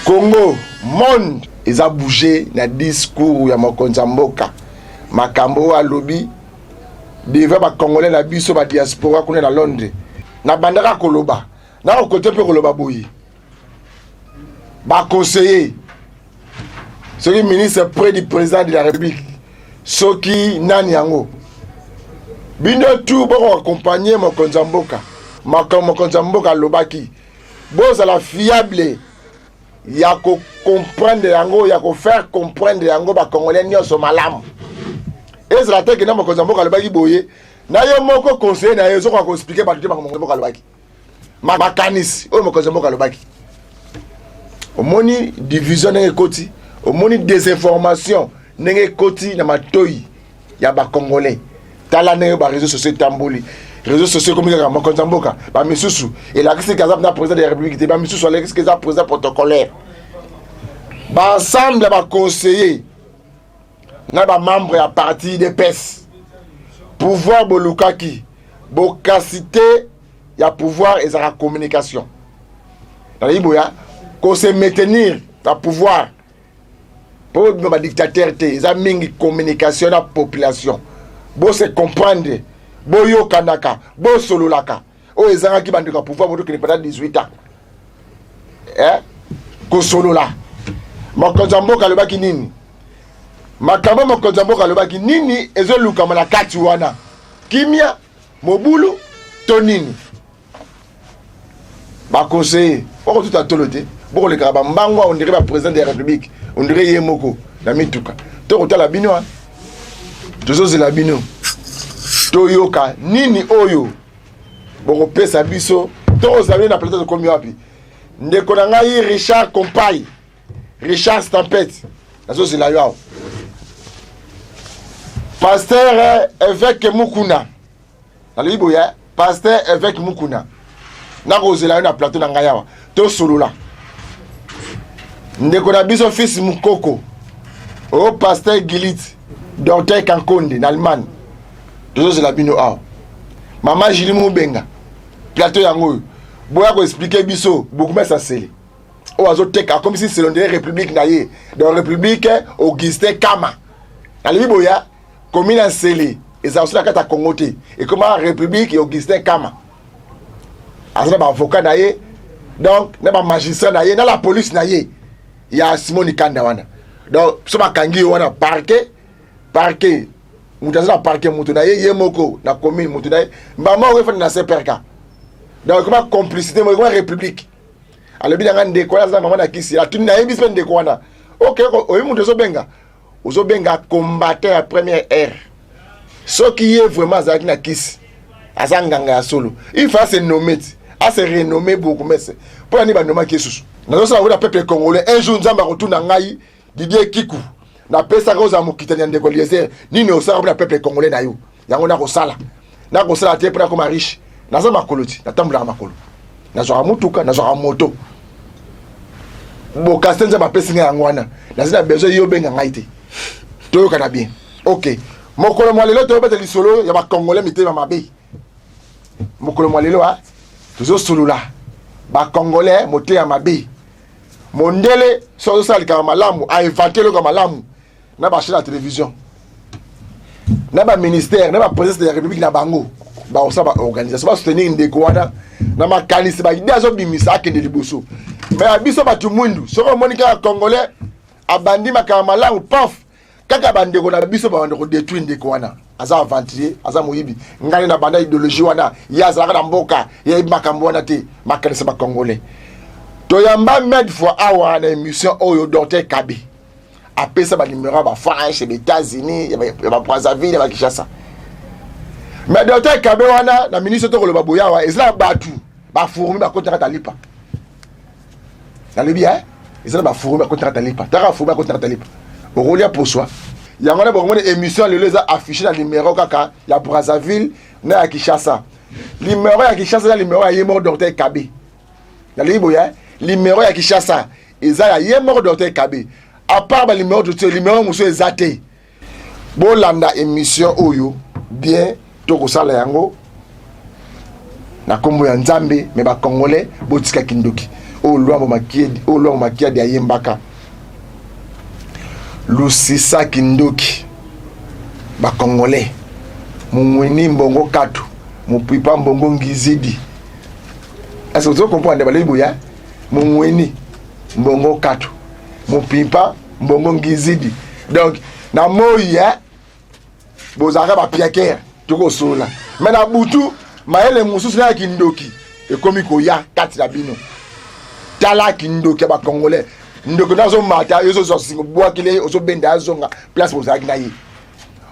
Congo, monde, ils ont bougé dans le discours ya mokonzi mboka. Makambo a lobby devant ba Congolais na biso ba diaspora kuna na Londres. Na bandaka koloba. Na côté pe koloba boyi. Ba conseiller. Celui ministre près du président de la République. Soki nani yango. Bino tout bon accompagner mokonzi mboka. Mokonzi mboka lobaki. Boza la fiable. Il y a qu'à comprendre yango, il y a qu'à faire comprendre yango ba Congolais nyonso malamu. Et c'est la tête que na mokonzi mboka lobaki boye. Na yo moko conseiller na yo zo ko expliquer ba tout ba mokonzi mboka lobaki. Makanis o mokonzi mboka lobaki. Omoni division na ekoti, omoni désinformation na ekoti na matoi ya ba Congolais. Tala na ba réseaux sociaux tamboli. Réseaux sociaux comme les mokonzi mboka ba misusu et la kisi kazap na président de la République ba misusu la kisi kazap président protocolaire ba ensemble ba conseiller na ba membre ya parti de PES pouvoir bolukaki bokasité ya pouvoir et la communication dans iboya ko se maintenir la pouvoir pour ba dictateur te za mingi communication la population bo se comprendre boyo kanaka bo sololaka o ezanga ki bandika pouvoir boto kene pendant 18 ans ko solola mokonzi mboka lobaki nini makambo mokonzi mboka lobaki nini ezoluka mala kati wana kimia mobulu to nini ba conseiller oko tout atolote boko le kaba mbango on dirait ba président de la République on dirait yemoko na mituka to kotala bino tozo la bino toyoka nini oyo boko pesa biso to ozali na plateau de komi wapi ndeko na ngai Richard Compaille Richard Stampette nazo zela yo pasteur évêque Mukuna na liboya pasteur évêque Mukuna na ko zela yo na plateau na ngai awa to solola ndeko na biso fils Mukoko o pasteur Gilit docteur Kankonde na Allemagne tozo la bino a maman Julie Mubenga plateau yango boya ko expliquer biso beaucoup mais ça c'est o azo teka comme si c'est la république naie dans république Augustin Kama ali boya commune en Sélé et ça aussi la carte Congo et comment république et Augustin Kama azana ba avocat naie donc na ba magistrat naie na la police naie il y a Simon Kanda wana donc so ba kangi wana parquet mutaza parquet mutu na ye moko na commune mutu na mbama wefa na CPRK donc comment complicité mo comment république alors bien ngande ko la maman na kisi la tuni na yebis pen de ko wana OK o mutu zo benga combattre à première ère ce qui est vraiment ça na kisi azanganga ya solo il faut se nommer à se renommer beaucoup mais pour ani ba nommer Jesus na zo sa peuple congolais un jour nzamba retourna ngai Didier Kikou na pesa roza mokitani ndeko Eliezer nini osala pour le peuple congolais na yo yango na kosala te pour comme riche na za makoloti na tambula makolo na zo mutuka na zo moto bo kastenza ba pesa yango wana na zina besoin yo benga ngaite to yo kana bien OK mokolo mwalelo to bete lisolo ya ba congolais mitema mabe mokolo mwalelo tozo solula ba congolais moté mabe mondele so salika malamu a inventé le malamu na ba chaîne la télévision na ba ministère na ba président de la République na bango ba osa ba organisation ba soutenir ndeko wana na makanisi ba idée zo bimisa ke de liboso mais abiso ba tout mundu so ko monika congolais abandi makamalamu paf kaka bandeko na biso ba ndeko détruire ndeko wana aza aventurier aza moyibi ngani na banda idéologie wana ya za na mboka ya makambo wana te makanisi ba congolais to yamba med fois awa na émission oyo docteur Kabi après ça ba numéro ba France les États-Unis ba Brazzaville ba Kinshasa mais docteur Kabi wana na ministre to koloba boya wa ezla batu ba fourmi ba contrat talipa na le bien ezla ba fourmi ba contrat talipa tara fourmi ba contrat talipa o rolia pour soi yango na bongo émission le les a affiché na numéro kaka ya Brazzaville na ya Kinshasa numéro ya Kinshasa na numéro ya yemo docteur Kabi na le boya numéro ya Kinshasa eza ya yemo docteur Kabi à part le numéro de numéro monsieur Zate bolanda émission oyo bien to ko sala yango na kombo ya Nzambe me ba congolais botika kindoki o lwa makia de ayembaka Lusisa Kindoki ba Congolais mumweni mbongo katu mupipa mbongo ngizidi. Est-ce que vous comprenez ba libuya mumweni mbongo katu mupipa mbongo ngizidi. Donc na moya bozaka ba piaker toko sola mais na butu maele mususu na Kindoki ekomi koya kati la bino tala Kindoki ba Congolais ndoko nazo mata yoso zosingo bwa kile oso benda azonga place bozaki na yi.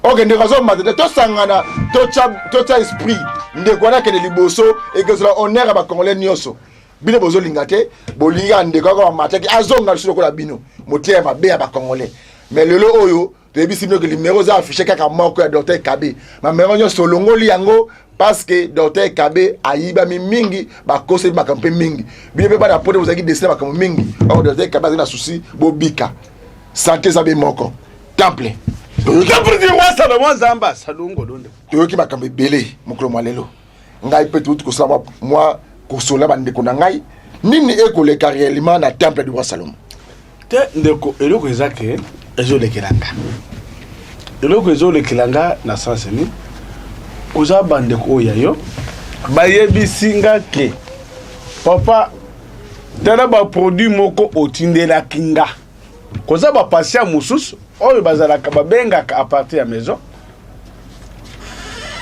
Ok, ndeko nazo mata to sangana to esprit ndeko na kene liboso et que cela honneur ba Congolais nyoso bino bozo lingate bolinga ndeko ko mata ki azonga sur ko la bino motie ma be ba Congolais mais lelo oyo to bisi bino que numéro za affiché kaka moko ya docteur Kabe ma mero nyoso longoli yango parce que docteur Kabe ayiba mingi ba kose ba kampe mingi bino pe ba na pote bozaki dessiner ba kampe mingi o docteur Kabe azina souci bobika santé za be moko temple temple di roi Salomon Zamba salungo donde to ki ba kampe belé mokolo malelo ngai pe tout ko sala moi ko sola ba ndeko na ngai nini ekoleka réellement na temple du roi Salomon te ndeko eloko ezake ezolekelanga eloko ezolekelanga na sens ni koza bandeko oyo bayebisinga ke papa tala ba produit moko otindela kinga koza ba patient mususu oyo bazalaka babengaka à partir ya maison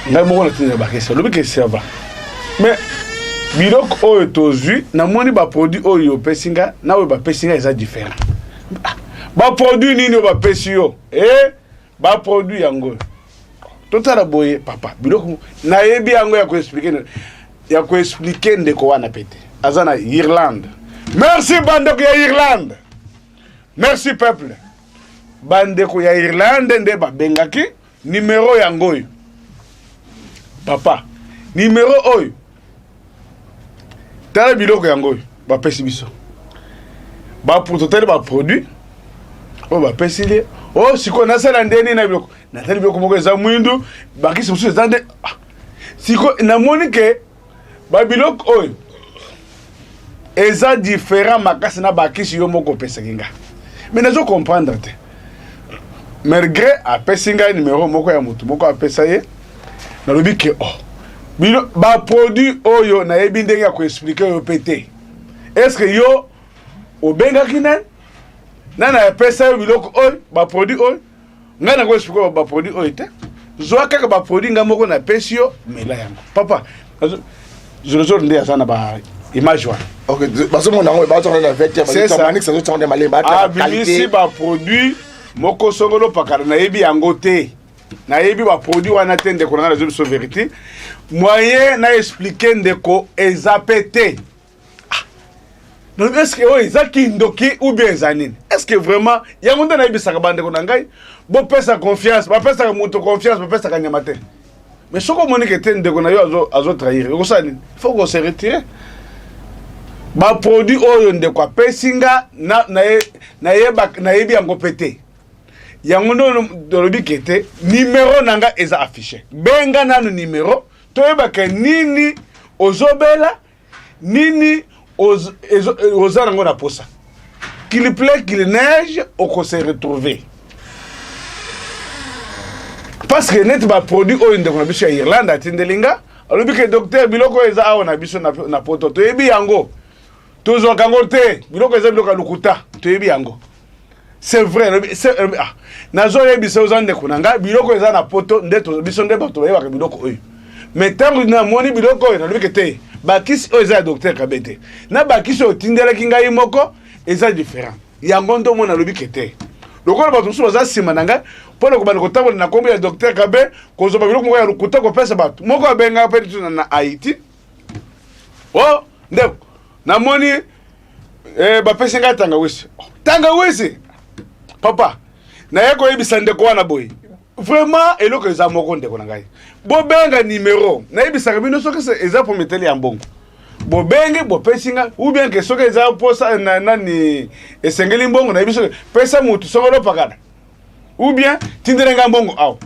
ngai moko natindela bakesa lobi ke serva mais biloko oyo tozwi namoni ba produit oyo opesinga na oyo bapesinga eza différent ba produit nini ba pesi yo ba produit yango totala boye papa biloko na yebi yango ya ko expliquer ndeko wana pete azana Irlande. Merci bandeko ya Irlande, merci peuple bandeko ya Irlande nde ba bengaki numéro yango yo papa numéro oyo tala biloko yango yo ba pesi biso ba prototype ba produit o ba pesile o siko na sala ndeni na biloko na tali biloko moko eza mwindu bakisi musu eza nde siko na monike ba biloko oyo eza différent makasi na bakisi yo moko pesa kinga mais nazo comprendre te malgré a pesinga numéro moko ya mutu moko a pesa ye na lobi ke bilo ba produit oyo na yebi ndenge ya ko expliquer yo pété est-ce que yo obenga kinan nana pesa yo biloko oyo ba produit oyo ngana ko expliquer ba produit oyo te zo kaka ba produit ngamoko na pesi yo mela yango papa je le jour ndé azana ba image wa ok parce que mon nango ba tsona na vecteur ba tsona ça zo tsona malé ba ta qualité si ba produit moko songolo pakala na yebi yango te na yebi ba produit wana te ndeko na la so vérité moyen na expliquer ndeko ezapete. Donc est-ce que eza Kindoki ou bien zanine est-ce que vraiment yango nda na yebi saka bandeko na ngai bo pesa confiance ba pesa moto confiance ba pesa kanyama te mais soko monique te ndeko na yo azo trahir ko ça il faut qu'on se retire ba produit oyo ndeko pesinga na yebi yango pete yango ndo lobi kete numéro nanga eza affiché benga nanu numéro toyeba ke nini ozobela nini ozana ngo na posa qu'il plaît qu'il neige on se retrouver parce que net ba produit oyo ndeko na biso ya Irlande atindelinga alobi ke docteur biloko eza awo na biso na poto toyebi yango tozo kango te biloko eza biloko lukuta toyebi yango c'est vrai nazo yebi se ozande kunanga biloko eza na poto ndeto biso nde bato bayeba biloko oyo mais tangu na moni biloko oyo na lobi ke te bakisi oyo eza docteur Kabete na bakisi otindela kinga moko eza différent yango ndo mona lobi ke te lokola bato musu baza sima nanga pona ko bana ko tambola na kombo ya docteur Kabe ko zo biloko moko ya lukuta ko pesa bato moko abenga pe na Haïti ndeko na moni ba pesinga tangawisi papa na yako yebisa ndeko wana boy vraiment eloko eza moko ndeko na ngai bo benga numéro na yebisa bino soki eza pour meteli ya mbongo bo benge bo pesinga ou bien que soki eza posa na nani esengeli mbongo na yebiso pesa mutu sokolo pakada ou bien tindelenga mbongo aw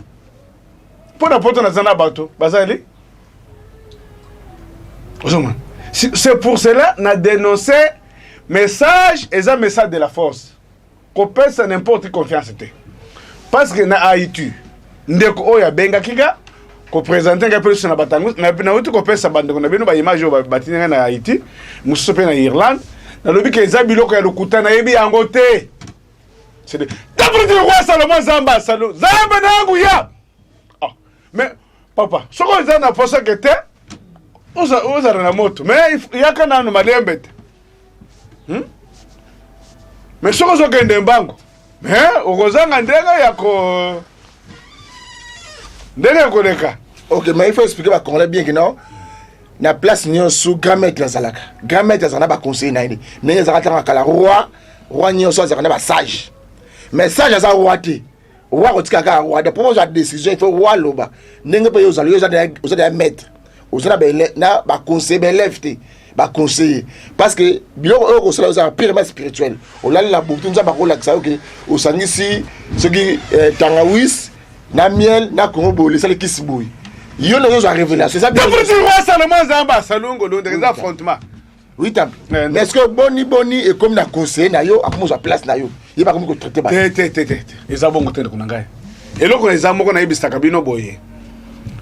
pona poto na zana bato bazali c'est pour cela na dénoncer message eza message de la force kopesa n'importe confiance te parce que na Haïti ndeko oyo abengaki ga kopresente nga peso na batango na uti kopesa bandeko na bino ba image oyo batinga na Haïti mususu pe na Irlande na lobi ke eza biloko ya lokuta na yebi yango te c'est de d'après le roi Salomon Zamba Zamba nangu ya mais papa soko eza na posa que te oza na moto mais yaka nanu malembe te mais soko zo kende mbango mais okozanga ndenge yako ndenge koleka. Ok, mais il faut expliquer ba Congolais bien que non na place nyo sous grand-maître Zalaka. Grand-maître Zalaka ba conseiller na ni. Mais Zalaka kala roi nyo so Zalaka ba sage. Mais sage za roi te. Roi kotika ka roi de pour la décision il faut roi loba. Ndenge pe yo za maître. Oza na ba conseiller ba lefte. Ba conseiller parce que biloko oyo ko sala za purement spirituel. Olali la boutu nza ba ko la ça que osangisi ce qui tangawis na miel na kongo boli sala kisiboui. Yo na yo za révélation ça bien. Depuis le roi Salomon Zamba salongo lo des affrontements. Oui tam. Mais est-ce que boni et comme na conseiller na yo akomo za place na yo. Il va comme ko traiter ba. Eza bongo tende kuna ngai. Eloko eza moko na ibisa kabino boye.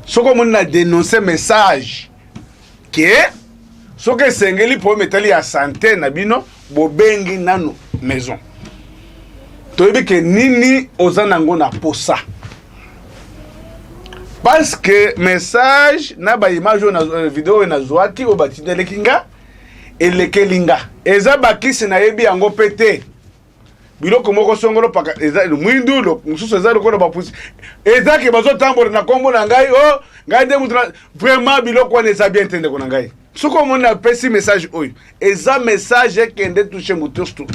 Soko mon na dénoncer message que soko sengeli po metali ya santé na bino bobengi nanu maison. Toyebi ke nini ozanango na posa. Parce que message na ba image na vidéo na zwaki o batindele kinga elekelinga eza bakisi na yebi yango pété biloko moko songolo paka eza mwindulo mususu eza lokona ba pusi eza ke bazo tambola na kombo na ngai oh ngai de mutu vraiment biloko wana eza bien entendre ko na ngai soko mona pesi message oyo eza message kende toucher mutu tout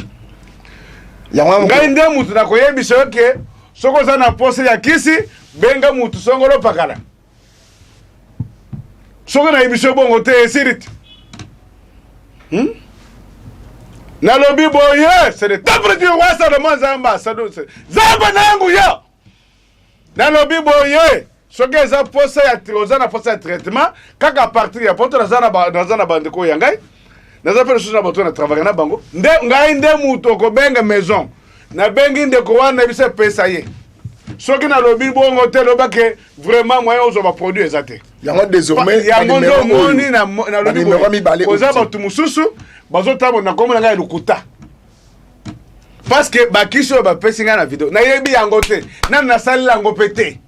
ngai nde mutu na koyebisa ke soko za na pose ya kisi benga mutu songolo pakala soko na ibisho bongo te esiriti na lobi boye c'est le temple du roi Salomon Zamba Zamba nangu ya na lobi boye soko za pose ya tirozana pose ya traitement kaka partir ya poto na zana bandeko ya ngai na za pele na bato na travailler na bango ngai nde mutu ko benga maison na bengi ndeko wana bise pesa ye soki na lobi bongo te loba ke vraiment moyen ozo ba produit ezate yango désormais ya mondo moni na lobi bongo oza ba tumususu bazo tabo na komo na ngai lukuta parce que ba kisho ba pesinga na vidéo na yebi yango te na sali lango pété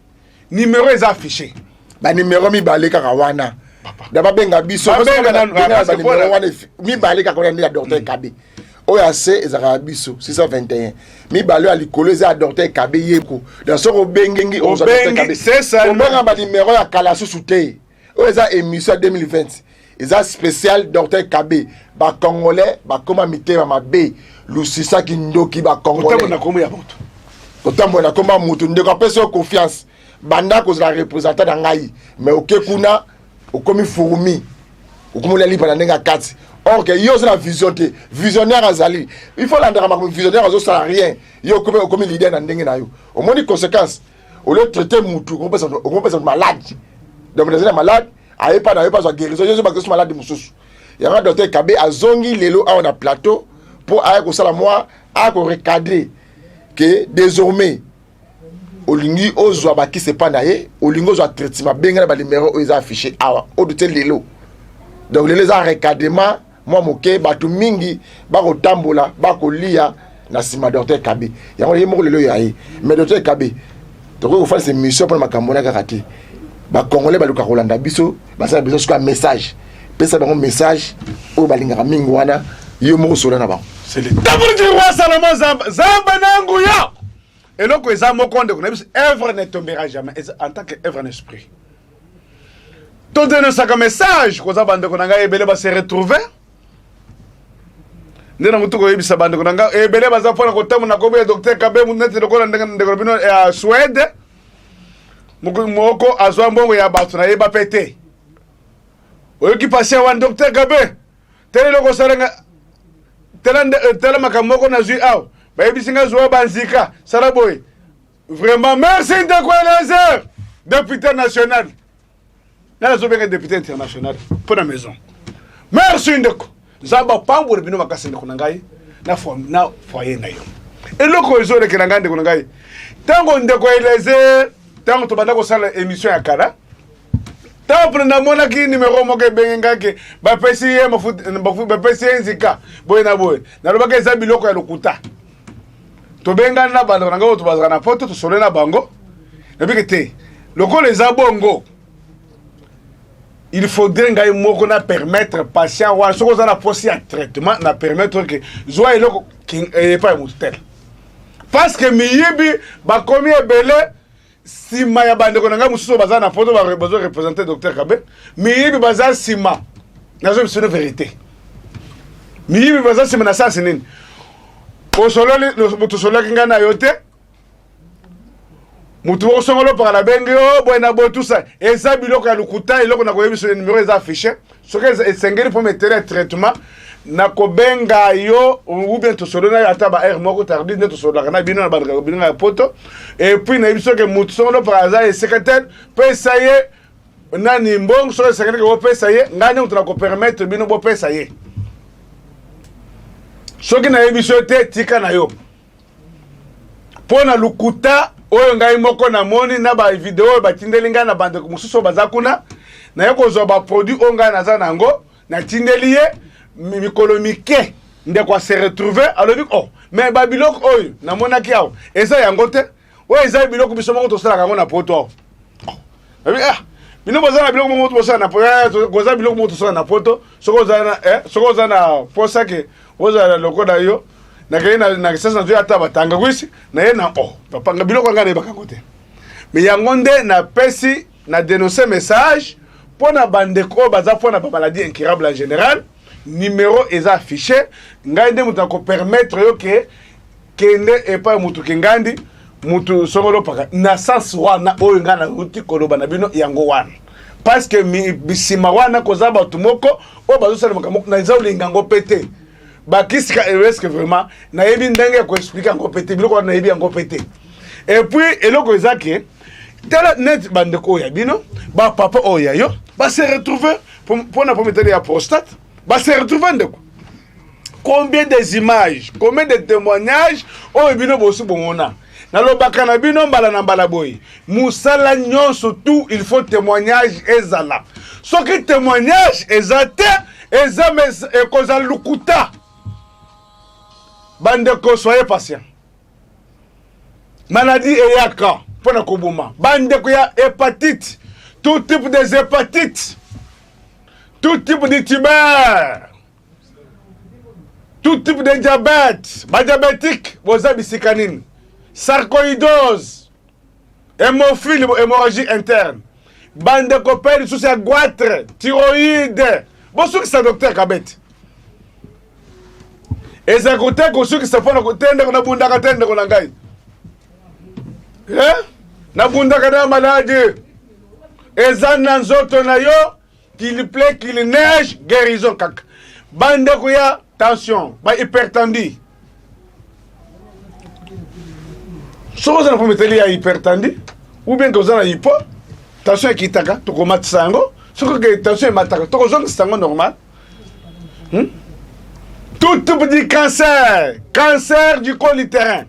numéro est affiché ba numéro mi balé kaka wana da ba benga biso ba numéro wana mi balé kaka wana docteur Kabe oya se ezaka biso 621 mi balé ali koleza a docteur Kabe yeko dans soko bengengi o docteur Kabe c'est ça on benga ba numéro ya kala sous te oya émission 2020 eza spécial docteur Kabe ba congolais ba koma mitema mabe lusisa kindoki ba congolais otambo na komo ya moto otambo na koma moto ndeko pesa confiance banda ko la représentant na ngai mais okekuna okomi fourmi okomula lipa na ndenga kati or que yo la vision te visionnaire azali il faut l'andra ma visionnaire azo sala rien yo okomi leader na ndenge na yo au moins les conséquences au lieu de traiter mutu on peut malade donc les malades aye pas sa guérison yo ba malade mususu ya nga docteur Kabe azongi lelo a on a plateau pour aye ko sala moi a ko recadrer que désormais olingi ozwa ba ki se pa na ye olingi ozwa traitement benga ba numéro o eza affiché awa o de lelo donc les recadrement moi moke batu mingi ba ko tambola ba ko lia na sima docteur Kabe yango ye moko lelo ya ye mais docteur Kabe to ko faire ces mission pour makambo na kakati ba congolais ba luka kolanda biso ba sa biso sur un message pesa ba message o balinga mingi wana yo moko sola na ba c'est le temple du roi Salomon Zamba nangu ya et donc les âmes qu'on œuvre ne tombera jamais en tant qu'œuvre en esprit. Tout donne un message qu'on a bandé qu'on a belé va se retrouver. Nous avons tout eu sa bande qu'on a et belé va s'apprendre à côté mon accompagné docteur Kabe mon net de quoi de Robino à Suède. Moko azwa mbongo ya bato na yeba pété. Oyo ki passé wa docteur Kabe. Tele loko sarenga tele makamoko na zui aw. Bayebisinga zoa banzika Saraboy. Vraiment merci de quoi les député national. Là zo bien député international pour la maison. Merci ndeko. zaba pambo bino makasi ndeko na ngai na foyer na yo eloko ezolekela ngai ndeko na ngai ntango ndeko eleze ntango tobanda kosala émission ya kala ntango namonaki numero moko ebenge ngaki bapesi ye bapesi ye nzika boye na boye nalobaki eza biloko ya lokuta tobengani na bandeko na ngai oyo tobazaka na poto tosole na bango nabiki te lokola eza bongo il faudrait ngai moko na permettre patient wana soki oza na posi ya traitement na permettre ke zwa eloko epa ya motu tel parce que miyibi bakomi ebele nsima ya bandeko na ngai mosusu baza na poto bazorepresente docteur Kabe miyibi baza nsima nazo bisone vérité miyibi baza nsima na sansi nini osololi ngai na yo te mutu osongolo par la bengi o boy na bo tout ça eza biloko ya lukuta eloko na koyebi sur le numéro eza affiché soki esengeli po metele traitement na kobenga yo ou bien tosolona yo ata ba air moko tardi nde tosololaka na bino na bandeko bino ya poto et puis nayebi soki mutu songolo par aza secrétaire pesa ye nani mbongo soki esengeli ke bopesa ye ngai nde mutu na kopermettre bino bopesa ye soki nayebi so te tika na yo mpo na lukuta oyo ngai moko na moni na ba video batindeli ngai na bandeko mosusu baza kuna na ye kozwa ba produit oyo ngai naza nango natindeli ye mikolo mike ndeko se retrouver alobi oh mais ba biloko oyo namonaki awo eza yango te oyo eza biloko biso moko tosalaka yango na poto awo bino boza na biloko moko tosala na poto koza biloko moko tosala na poto soko oza na posa ke ozala lokola yo nakei na kisasa nzo ata batanga kwisi na ye na papanga biloko nga na bakango te mais yango nde na pesi na dénoncer message pour na bandeko baza pour na ba maladie incurable en général numéro eza affiché ngai nde mutu ko permettre yo ke kende epa mutu kengandi mutu songolo paka na sens wana oyo nga na uti koloba na bino yango wana parce que bisima wana koza batu moko o bazo sala makamoko na eza ulinga ngo pété bakisika est-ce que vraiment na yebi ndenge ko expliquer encore pété biloko na yebi encore pété et puis eloko ezaki tela net bandeko ya bino ba papa oya yo ba se retrouver pour na promettre ya prostate ba se retrouver ndeko combien des images combien de témoignages o bino bosu bongona na lobaka na bino mbala na mbala boy musala nyonso tout il faut témoignage ezala soki témoignage ezate ezame ekoza lukuta bandeko soyez patient maladie eyaka pona kobuma bandeko ya hépatite tout type des hépatites tout type de tumeur tout type de diabète ba diabétique boza bisika nini sarcoïdose hémorragie interne bandeko pe lisusu ya goitre thyroïde bosukisa docteur Kabete eza kote kosukisa mpona kotendeko nabundaka tendeko na ngai nabundaka na maladie eza na nzoto na yo qu'il plaît qu'il neige guérison kaka bandeko ya tension ba hypertendu soki oza na prometeli ya hypertendu ou bien koza na hypo tension ekitaka tokomatisa yango soki tension emataka tokozongisa yango normal tout type de cancer, cancer du col utérin,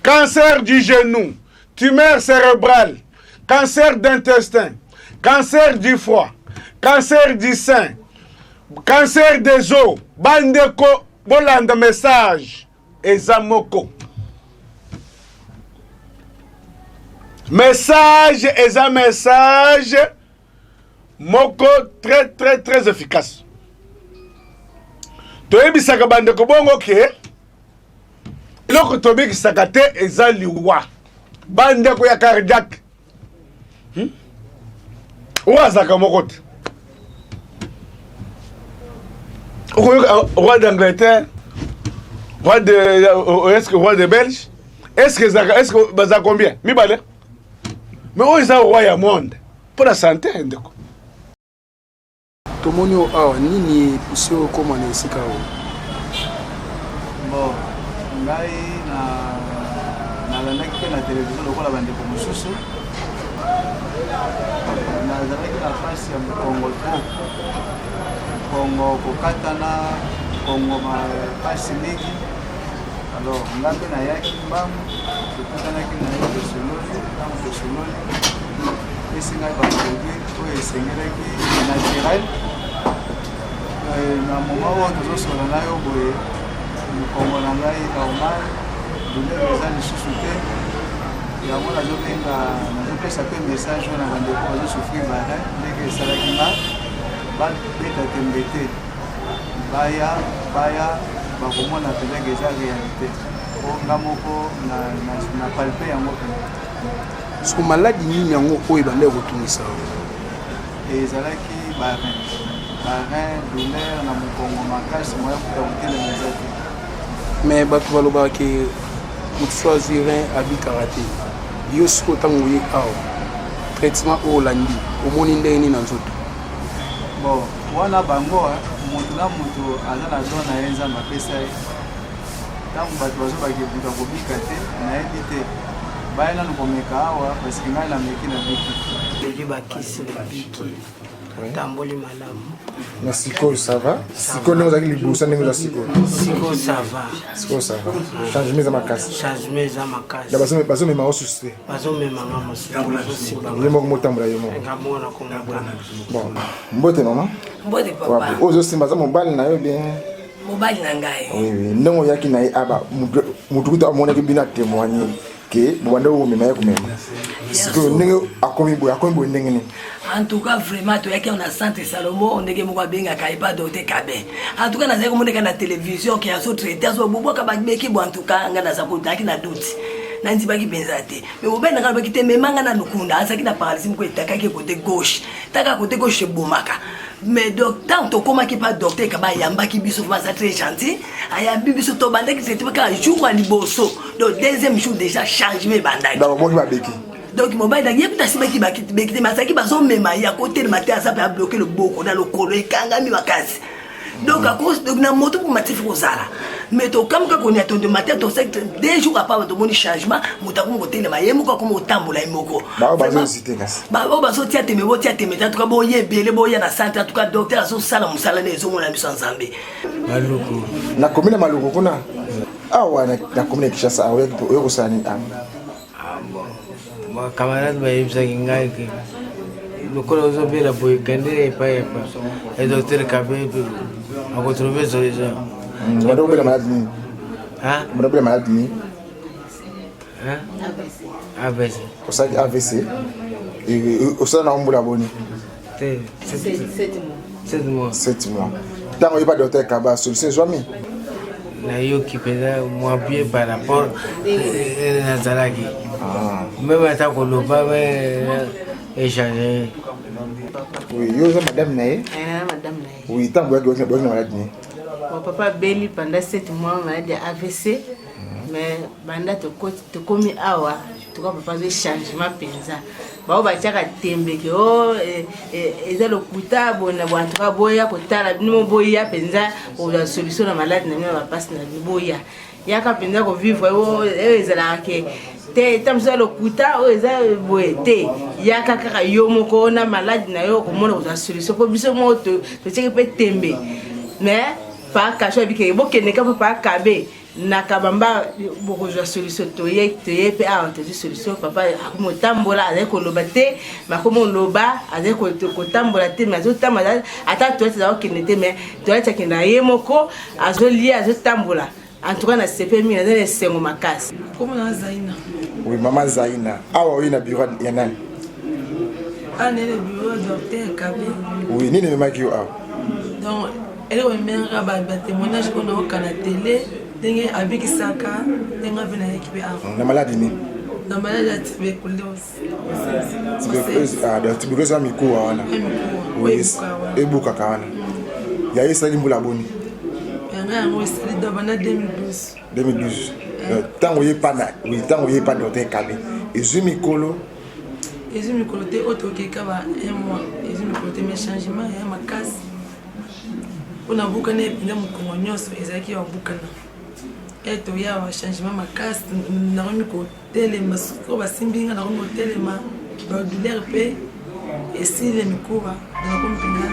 cancer du genou, tumeur cérébrale, cancer d'intestin, cancer du foie, cancer du sein, cancer des os, bandeko, bolanda message, ezamoko. Message, eza message, moko très très très efficace. Toyebisaka bandeko bongo ke eloko tobikisaka te eza liwa bandeko ya cardiaque oazaka moko te roi d'Angleterre roi de Belge est-ce que baza combien mibale mais oyo eza roi ya monde mpo na santé ndeko tomoni awa nini pusi okoma na esika oyo bon ngai nalandaki mpe na televizio lokola bandeko mosusu nazalaki na fasi ya mokongo trop Congo kokatana Congo mapasi mingi. Alors ngambe na yaki mbamu kokatana kina yaki sololi esinga ba produit oyo esengelaki naturel na moment oyo tozosola na yo boye mokongo na ngai normal douleur eza lisusu te yango nazopesa pe message oyo na bandeko bazosouffrir barein ndenge esalaki nga babeta tembe te baya bakomona peut-être eza réalité po nga moko na palpe yango pe so maladi nini yango oyo ebanda kotungisa ezalaki barein douleur na mokongo makasi moya kuta kotelema eza te mais bato balobaka ke motu so azwi rein abikaka te yo siko ntango oye awa traitement oyo olandi omoni ndenge nini na nzoto bon wana bango motu na motu aza na don na ye nzambe apesa ye ntango bato bazobaki buka kobika te nayebi te baya nanu komeka awa parceke ngai nameki na biki eli bakisi biki tamboli malamu na sikoyo ça va sikoyo ndenge ozalaki liboso ndenge oza sikoyo sikoyo ça va changement eza makasi na bazomema osusu te bazomemanga mosusu ye moko motambola yo moko ngamona komona bon mbote mama mbote papa oyo ozosimba aza mobali na yo bien mobali na ngai ndenge oyaki na ye aba motu kuta amonaki bino atémoigne ke bobanda omema ye komema sikoyo ndenge akomi boye ndenge nini en tout cas vraiment toyaki na centre Salomo ndenge moko abengaka epa docteur Kabe en tout cas nazali komoneka na télévision ke azotraite azobobwaka babeki bo en tout cas nga naza kotaki na doute nandibaki mpenza te mais mobali na ngai alobaki te memanga na lukunda azalaki na paralysie moko etakaki côté gauche taka côté gauche ebomaka mais tant tokomaki pa docteur Kaba ayambaki biso vraiment très gentil ayambi biso tobandaki traitement kaka jour ya liboso donc deuxième jour déjà changement ebandaki donc babeki donc mobile na yé puta simaki bakite masaki bazomema ya côté le matin ça peut bloquer le boko na le kolo ekangami makasi donc à cause de na moto pour matif kozala mais to comme ka koni atonde matin to secte 2 jours après to moni changement muta ko côté le mayemo ko mo tambola imoko ba bazosite kasi ba bazotia teme botia teme en tout cas boye belé boya na centre en tout cas docteur aso sala musala nezo mona biso nzambe maluku na commune maluku kuna awa na commune Kishasa awe ko sani camarade bayebisaki ngai ke lokola ozobela boye kende epaepa e docteur Kabe akotrouve solution madobela maladi nini madobela maladi nini AVC osaki AVC osala na ombula boni te 7 mois ntango oyeba docteur Kaba solution ezwami nayoki mpenza mwa bien par rapport nazalaki même ata koloba échanger oui yo oza madame na ye madame na ye oui ntango oyaki na maladi nini mon papa beli pendant 7 mois malade ya AVC mais banda tokomi awa toka papa azwi changement mpenza bao batiaka tembe ke eza lokuta bona bwantuka boya kotala bino boya mpenza kozwa solution na malade na bino bapasi na biboya yaka mpenza kovivre oyo ezalaka ke te tamsa lokuta oyo eza boye te yaka kaka yo moko na malade na yo komona kozwa solution po biso moko totiaki mpe tembe mais pa kasho abike bokende ka pa Kabe na kabamba bokozwa solution toye pe awa tozi solution papa akomotambola azali koloba te makomo loba azali kotambola te mais azotambola ata toyati za okende te mais toyati akende na ye moko azolia azotambola en tout cas na sepe mingi nazali esengo makasi komo na Zaina oui maman Zaina awa oyi na bureau ya nani anele bureau docteur Kabe oui nini memaki yo awa donc elle omenga ba témoignage qu'on a au canal télé ndenge abikisaka ndenge avena ekipe awa na maladi nini na maladi ya tuberculose tuberculose ya mikuwa wana ebukaka wana yaye esali mbula boni yanga yango esali dabana 2012 ntango oyepa docteur Kabe ezwi mikolo te oyo tokeka ba 1 mois ezwi mikolo te mais changement ya makasi mpona bukana epinda mokongo nyonso ezalaki ya bukana eto ya wa changement makasi nakomi kotelema soko basimbi nga nakomi kotelema badouleur mpe esile mikuba nakomi mpenza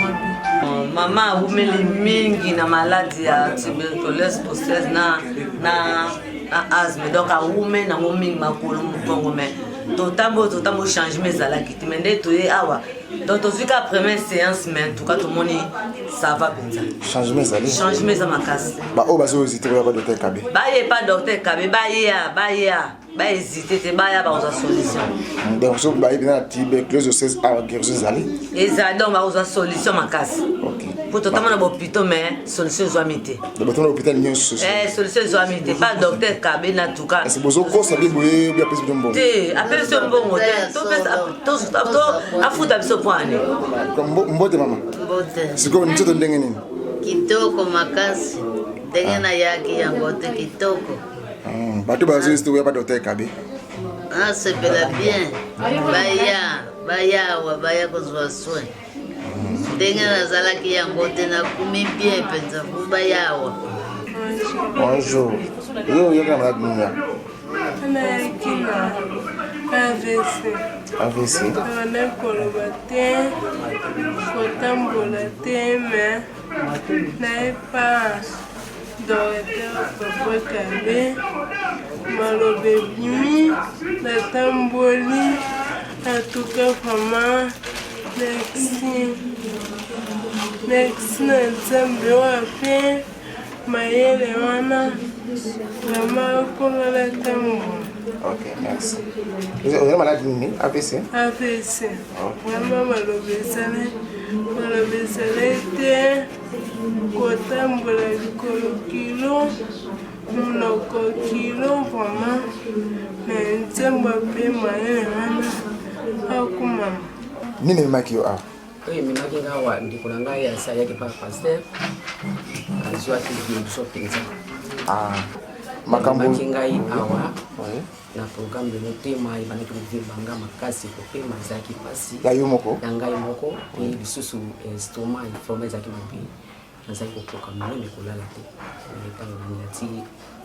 mabe. Mama umeli mingi na maladie ya tuberculose osseuse na asthme donc aume na mingi makolo mukongo mais totambo changement ezalaki te mais nde toye awa donc tozwi ka première séance mais en tout cas tomoni ça va penza changement eza makasi oyo bazohésite koya pa docteur Kabe baye pa docteur Kabe bahésite te baya bakozwa solution donc so bayebi na tuberculose osseuse awa guérison ezali donc bakozwa solution makasi po totama na bopito mais solution ezwami te botona hôpital nyonso solution ezwami te pa docteur Kabe na tuka bozokosa bi boye bi apesi mbongo te apesi mbongo te afuta biso poane mbote mama sikoyo nitoto ndenge nini kitoko makasi ndenge na yaki yango te kitoko bato bazohésite koya pa docteur Kabe asepela bien baya kozwa soin ndenge nazalaki yango te nakumi bien mpenza fu bayawa bonjour yo yokana maladi nini ya anayaki na AVC wana koloba te kotambola te me nayepa docteur Papa Kabe maloba ebimi natamboli atuka vraiment merci na nzambe oyo ape mayele wana vraiment okolola tambola. Ok, merci. Vous avez malade nini? AVC? AVC. Vraiment maloba ezali te kotambola likolo kilo monoko kilo vraiment na nzambe ape mayele wana akumama. Nini ememaki yo awa? oyo ememaki nga awa ndeko na ngai asalaki pa paster azwaki biso mpenza makambo ngai awa na programme de motema ebandaki kovibanga makasi kopema ezalaki mpasi ya yo moko ya ngai moko mpe lisusu stoma informe ezalaki mabe nazali kokoka monene kolala te ntango nani nati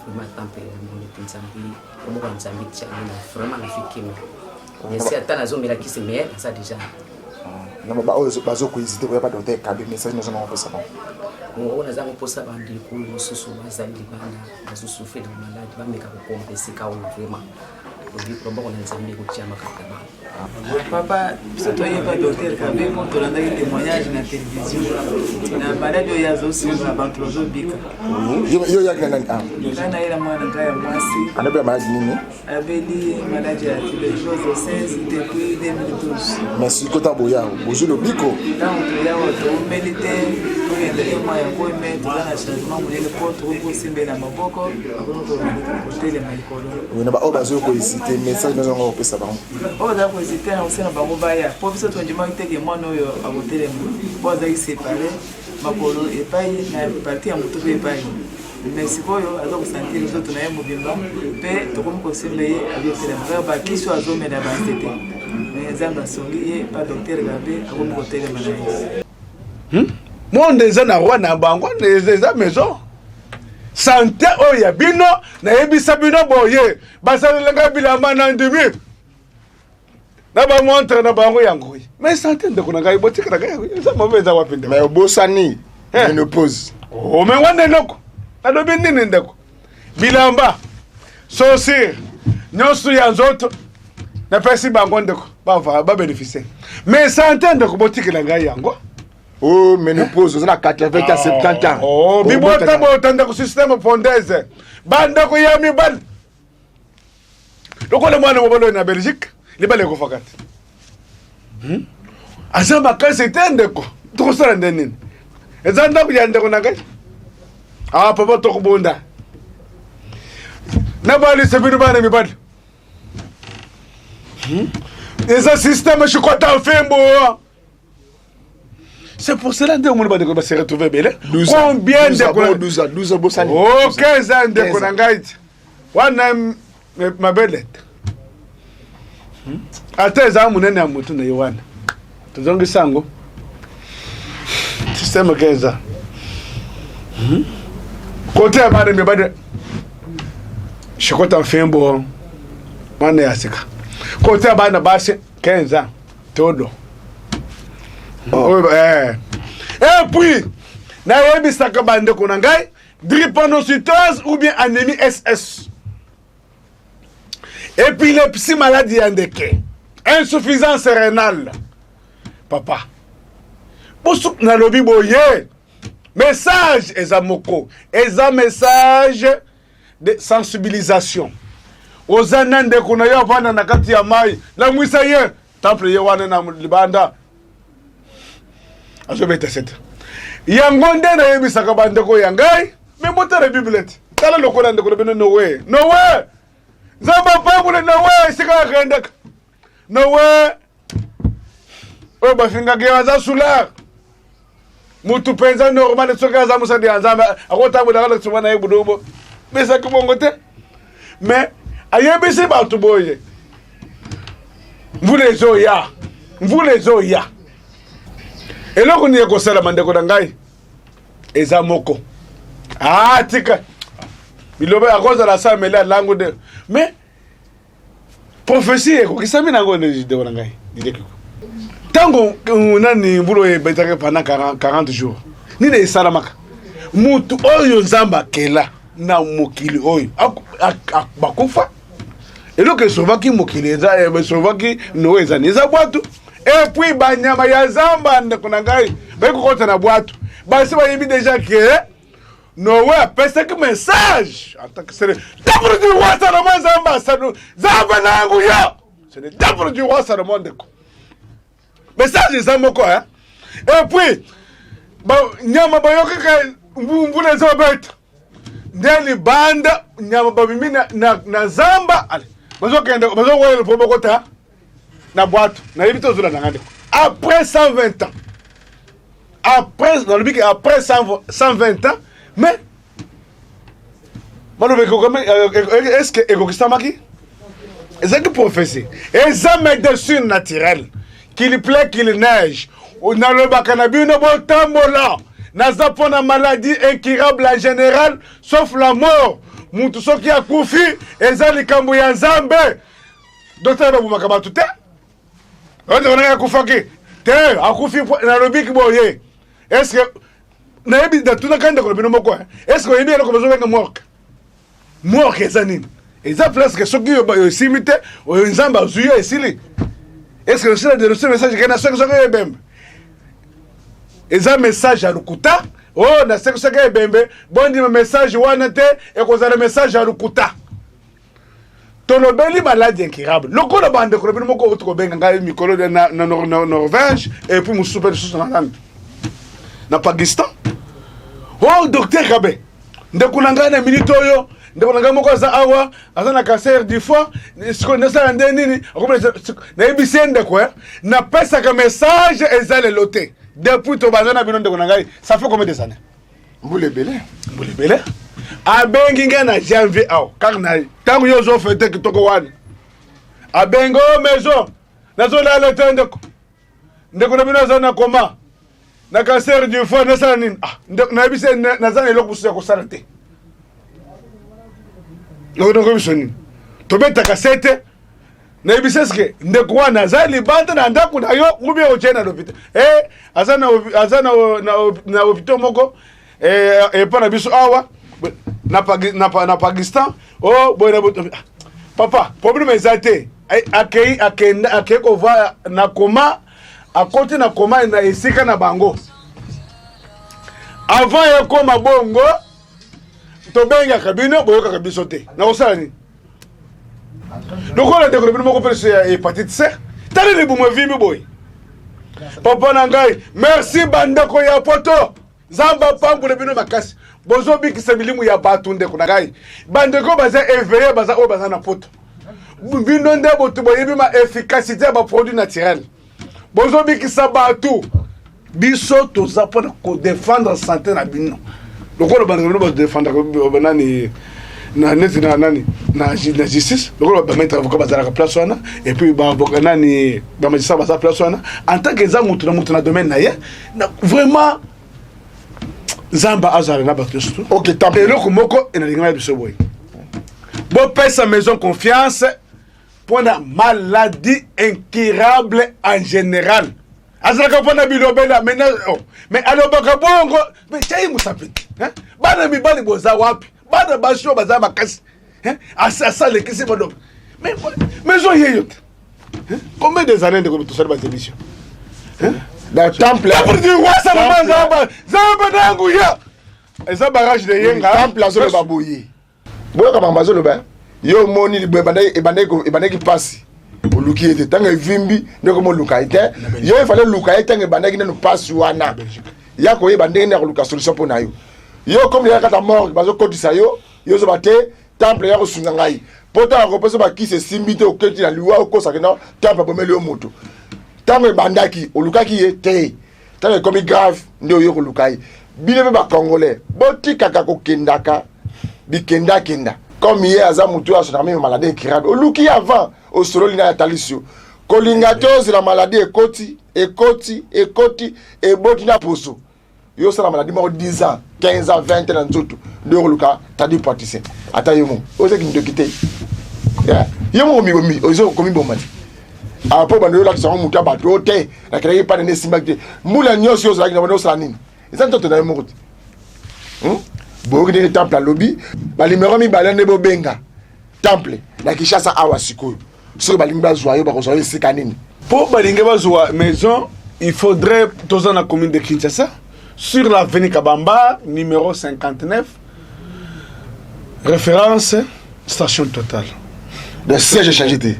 vraiment temple ya mbongo mpe nzambe omoko ya nzambe tiangi na vraiment nafikime esi ata nazomelaki se mais naza déjà oyo bazokohésite koya pa docteur Kabe message nozo nakopesa oyo naza koposa bandeko mosusu bazali libanda bazosufre na maladi bameka kokompense ka oyo vraiment loboko na nzambe kotia makaka papa biso toyeba docteur Kabe mo tolandaki témoignage na télévision na maladi oyo azosima na bato bazobika yo yaki na nani ngai nayela mwana ngai ya mwasi anabela maladi nini abeli maladi ya tuberculose osseuse depuis 2012 merci kota boya bozwi lobiko ntango toyawa toumeli te tokende ema yango eme toza na changement monene mpo tokokosimbe na maboko kotelema likolo na baoyo bazokohésite message nozo nakopesa bango oyo aza kohésite na kosala bango baya mpo biso tondimaki teke mwana oyo akotelema mpo azalaki sépare makolo epai na parti ya motu mpe epai mais sikoyo aza kosantire nzoto na ye mobimba mpe tokomi kosimba ye azotelema kaka bakisi oyo azomela banzete mais nzambe asongi ye pa docteur Kabe akomi kotelema na ye monde eza na roi na bango eza maison santé oyo ya bino nayebisa bino boye basalelenga bilamba na ndimi na bamontre na bango yango mais santé ndeko na ngai botikala ngai eza mabe eza wapi nde mais obosani menopause omengo ndenoko nalobi nini ndeko bilamba sosir nyonso ya nzoto napesi bango ndeko babénéficie mais santé ndeko botikala ngai yango oh menopause on a 80 à 70 ans oh bibota ndeko système fondaise bandeko ya mibali lokola mwana mobalo na Belgique libale ko fakati asa makasi te ndeko tokosala nde nini eza ndako ya ndeko na ngai papa tokobunda na bali sebino bana mibali eza système chikota mfembo. C'est pour cela que on va se retrouver belle. Combien de 12 bosani. Oh 15 ans de konangaiti. Wana ma belette. Ata za munene ya mutu na Yohana. Tuzongi sango. Système 15 ans. Côté abane me bade. Shikota mfembo. Wana yasika. Côté abane base 15 ans. Todo. Et puis nayebisaka bandeko na ngai drépanocytose ou bien anémie SS, épilepsie, maladie ya ndeke, insuffisance rénale. Papa bosu nalobi boye message eza moko, eza message de sensibilisation. Ozana ndeko na yo avanda na kati ya mai la mwisa ye temple ye wana na libanda azobeta seta yango nde nayebisaka bandeko ya ngai me motala biblete tala lokola ndeko bino nowe nzamba pabule nowe sika akendeka nowe oyo bafingaki aza solar mutu penza normal soki aza mosadi ya nzambe akotambolaka na kisoma na ye budobo besaki bongo te mais ayebisi bato boye mvula ezoya eloko ni ekosala bandeko na ngai eza moko tika bilobe akozala sa mele alango de mais prophétie ekokisami nango ndeko na ngai didekiko tango nani mvula oyo ebetaki pendant 40 jours nini esalamaka mutu oyo nzambe akela na mokili oyo bakufa eloko esovaki mokili esovaki nowe ezani eza bwatu epuis banyama ya zamba ndeko na ngai bayekokota na bwatu basi bayebi deja ke nowe apesaki message temple du roi Salomon zamba nangu yo c'est le temple du roi Salomon ndeko message eza moko epuis nyama bayokaka mvula ezobeta ndeli banda nyama babimi na zamba ale bazokoyela po bokota na bwato nayebi tozula na ngande après 120 ans après 120 ans mais est-ce que ekokisamaki ezaki prophétie eza médecine naturelle qu'il plaît qu'il neige nalobaka na bino botambola naza pona maladie incurable en général sauf la mort mutu soki akufi eza likambo ya nzambe docteur babumaka bato te oyo akufaki te akufi nalobiki boye est-ce que nayebi natunaka ndeko na bino moko est-ce que oyebi eloko bazobenga morke eza nini eza presque soki oyo esimi te oyo nzambe azwi yo esili est-ce que osila denonce message kena soki ebembe eza message ya lukuta oh na sekoseke ebembe bondima message wana te ekozala message ya lukuta tolobeli maladi incurable lokola bandeko na bino moko oyo tokobenga ngai mikolo na Norvège et puis mosusu mpe lisusu na nani na Pakistan oh docteur Kabe ndeko na ngai na minute oyo ndeko na ngai moko aza awa aza na cancer du foie siko nasala nde nini nayebisi ye ndeko napesaka message eza lelo te depuis tobanza na bino ndeko na ngai ça fait combien de années mbula ebele abengi ngai na janvier awa kaka na ntango yo ozofete kitoko wana abengi o maison nazolala te ndeko na bino aza na koma na cancer du foie nasala nini nayebisi naza na eloko mosusu ya kosala te lokondoko biso nini tobetaka sete nayebisi eske ndeko wana aza libanda na ndako na yo ubie otie na lopita aza na hopitau moko epa na biso awa na Pakistan boye papa problème eza te akei kova na koma akoti na koma na esika na bango avant ekoma bongo tobengaka bino boyokaka biso te nakosala nini lokola ndeko na bino moko mpe ya hépatite C tali libumu evimbi boye papa na ngai merci bandeko ya poto zamba pambula bino makasi bozobikisa milimu ya bato ndeko na ngai bandeko baza éveillé baza oyo baza na poto bino nde boto boyebi ma efficacité ya baproduit naturel bozobikisa bato biso toza mpona kodefendre santé na bino lokola bandeko bino badefendre nani na neti na nani na justice lokola bamettre avocat bazalaka place wana et puis baavocat nani bamagistrat baza place wana en tant que eza mutu na domaine na ye vraiment nzamba azala na bato surtout ok tape eloko moko enalinga ya biso boye bopesa maison confiance mpona maladie incurable en général azalaka mpona bilobela mais alobaka bongo mais chai musapeti bana mibali boza wapi bana basho baza makasi asalekisi bodobe mais oyeyo te combien des années ndeko tosali baémission dans temple zamba nangu ya eza barrage de yenga temple azoloba boye boyoka makambo azoloba yo moni libwe ebandaki pasi oluki ete ntango evimbi ndeko moluka ye te yo efale luka ye ntango ebandaki nano pasi wana ya koyeba ndenge nde akoluka solution mpo na yo yo comme leyaka kata morgue bazokotisa yo ozoba te temple ya kosunga ngai mpo ntango akopesa bakisi esimbi te oketi na liwa okosaki na temple abomeli yo moto ntango ebandaki olukaki ye te ntango ekomi grave nde oyo koluka ye bino mpe bacongolais botikaka kokendaka bikendakenda comme ye aza mutu asonaka meme maladi ekirabe oluki avant osololi na ya talisio kolinga te ozela maladi ekoti eboti na poso yo osala maladi moko 10 ans 15 ans 20 ans na nzoto nde okoluka tadi praticien ata yo mo ozeki ndoki te yo moko mibomi okomiboma te apo bando yo lakisa mutu ya bato te nakelaki pane nde esimbaki te mbula nyonso yo ozalaki na bando osala nini eza nzoto na yo moko te boyoki ndenge temple alobi balimero mibale nde bobenga temple na Kinshasa awa sikoyo soki balingi bazwa yo bakozwa yo esika nini mpo balingi bazwa maison il faudrait toza na commune de Kinshasa sur l'avenue Kabamba numéro 59 référence station Total le siège échangé te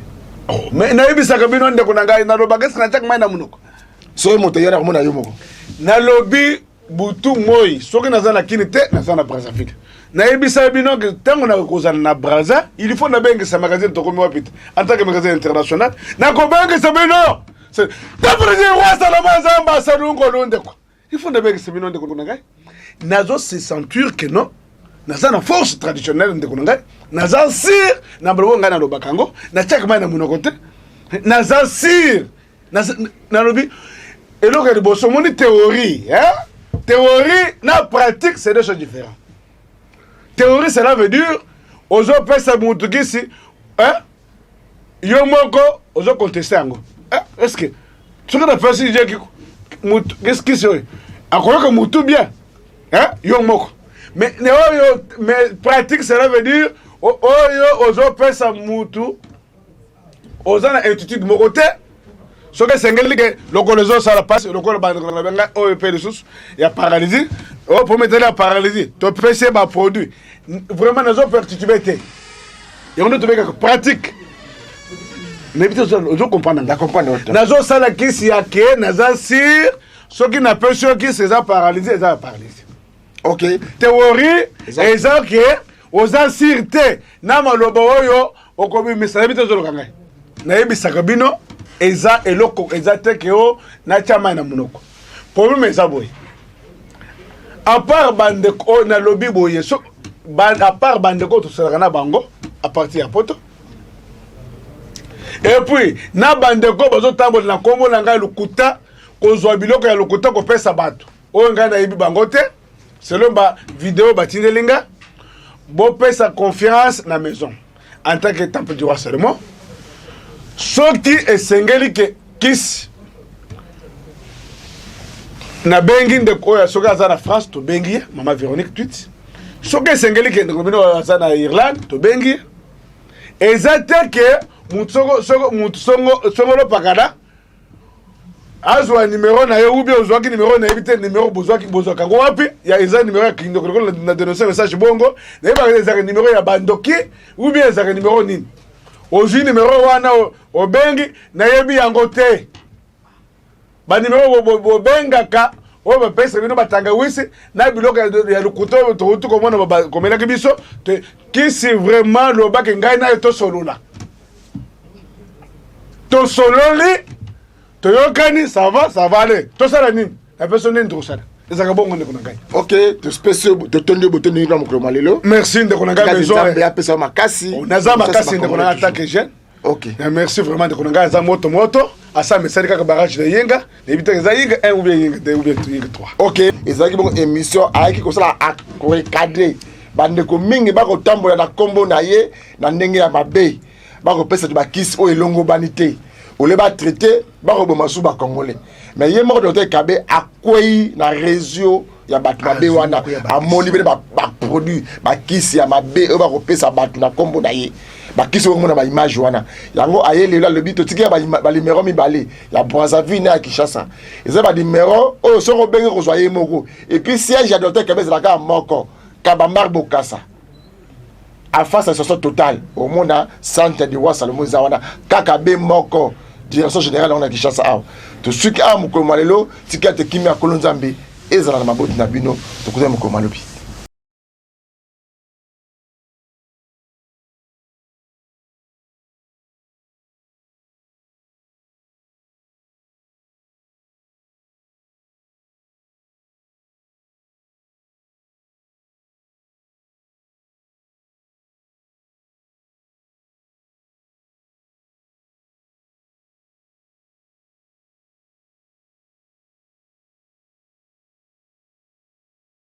mais nayebisaka bino ndeko na ngai nalobaka esika natiaka mai na monoko soki moto yo nakomona yo moko nalobi butu moi soki naza na kini te naza na Brazzaville nayebisa bino ke ntango nakozala na Brazza il faut nabengisa magazine tokomi wapi te en tant que magazine international nakobengisa bino taprésident roi salama nzambe asalungolo ndeko il faut nabengisa bino ndeko na ngai nazo se sentir que non naza na force traditionnelle ndeko na ngai naza sir na mbolo ngai nalobaka yango natiaka mai na monoko te naza sir nalobi eloko ya liboso moni théorie théorie na pratique c'est deux choses différentes. Théorie cela veut dire ozo pesa mutu kisi yo moko ozo contester yango est-ce que soki na pesi je mutu kisi oyo akoyoka mutu bien yo moko mais pratique cela veut dire oyo ozo pesa mutu oza na attitude moko te soki esengeli ke lokolo ezosala pasi lokolo banbenga oyo mpe lisusu ya paralysie oyo po metele ya paralysie topesi ye baproduit vraiment nazopertitube te yango nde tobekaka pratique nayebi te ozocomprendre nazosala kisi ya ke naza sir soki napesi yo kisi eza paralysie eza ya paralysie ok théorie eza ke oza sir te na maloba oyo okobimisa nayebi te ozoloka ngai nayebisaka bino eza eloko eza te ke o na chama na monoko problème eza boye à part bandeko na lobby boye so à part bandeko to sala na bango à partir ya poto et puis na bandeko bazo tambola na kombo na ngai lukuta kozwa biloko ya lukuta ko pesa bato o ngai na yebi bango te selon ba vidéo batindelinga bo pesa confiance na maison en tant que temple du roi Salomon soki esengeli ke kisi na bengi ndeko oyo soki aza na France tobengi ye mama Véronique tweet soki esengeli ke ndeko bino aza na Irlande tobengi eza te ke mutu songolo pakada azwa numéro na ye ou bien ozwaki numéro na ye te numéro bozwaka ngo wapi ya eza numéro ya kindoko na dénoncer message bongo na ye ba ezaka numéro ya bandoki ou bien ezaka numéro nini ozwi numéro wana obengi nayebi yango te banimero bobengaka oyo bapesa bino batangawisi na biloko ya lukuta oyo touti komona komelaki biso kisi vraiment lobaki ngai naye tosolola tosololi toyokani ça va ale tosala nini napeso nini tokosala ezaka bongo ndeko na ngai ok tospesio totondi botondi na mokolo malelo merci ndeko na ngai maison apesa makasi naza makasi ndeko na ngai attaque jeune ok merci vraiment ndeko na ngai aza moto asa mesali kaka barrage de yenga nebita eza yenga 1 ou bien yenga 2 ou bien yenga 3 ok ezalaki bongo émission ayaki kosala akorecadre bandeko mingi bakotambola na kombo na ye na ndenge ya mabe bakopesa bakisi oyo elongobani te ole ba traiter ba roboma sou ba congolais mais yé moko docteur Kabe akwei na réseau ya batu mabe wana amoni bele ba produit ba kisi ya mabe ba kopesa batu na kombo na ye ba kisi ko mona ba image wana yango aye lelo le bito tiki ba numéro mibale ya Brazzaville na Kinshasa eza ba numéro o soko benge ko zoye moko et puis siège ya docteur Kabe la ka moko Kabamar Bokassa à face à ce total au monde centre de Roi Salomon Zawana Kakabe moko direction générale on a Kinshasa a to suki a mukolo malelo tikate kimi a kolonzambe ezala na maboti na bino to kuza mukolo malobi